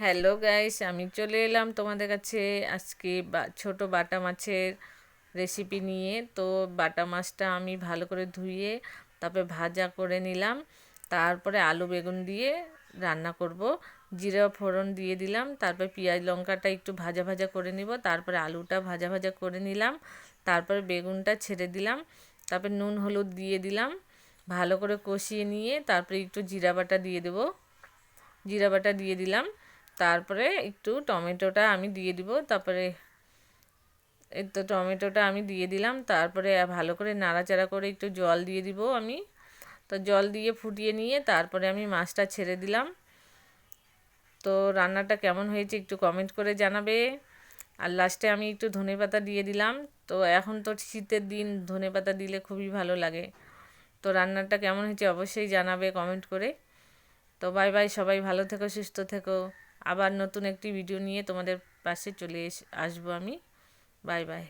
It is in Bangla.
হ্যালো গাইস, আমি চলে এলাম তোমাদের কাছে আজকে ছোট বাটা মাছের রেসিপি নিয়ে। তো বাটা মাছটা আমি ভালো করে ধুয়ে তারপরে ভাজা করে নিলাম। তারপরে আলু বেগুন দিয়ে রান্না করব। জিরা ফোড়ন দিয়ে দিলাম, তারপরে পেঁয়াজ লঙ্কাটা একটু ভাজা ভাজা করে নিব, তারপরে আলুটা ভাজা ভাজা করে নিলাম, তারপরে বেগুনটা ছেড়ে দিলাম, তারপরে নুন হলুদ দিয়ে দিলাম, ভালো করে কষিয়ে নিয়ে তারপরে একটু জিরা বাটা দিয়ে দেবো। জিরা বাটা দিয়ে দিলাম, তারপরে একটু টমেটোটা আমি দিয়ে দিব। তারপরে এই তো টমেটোটা আমি দিয়ে দিলাম, তারপরে ভালো করে নাড়াচাড়া করে একটু জল দিয়ে দিব আমি। তো জল দিয়ে ফুটিয়ে নিয়ে তারপরে আমি মাছটা ছেড়ে দিলাম। তো রান্নাটা কেমন হয়েছে একটু কমেন্ট করে জানাবে। আর লাস্টে আমি একটু ধনেপাতা দিয়ে দিলাম। তো এখন তো শীতের দিন, ধনেপাতা দিলে খুবই ভালো লাগে। তো রান্নাটা কেমন হয়েছে অবশ্যই জানাবে কমেন্ট করে। তো বাই বাই, সবাই ভালো থেকো, সুস্থ থেকো। আবার নতুন একটি ভিডিও নিয়ে তোমাদের পাশে চলে আসবো আমি। Bye bye.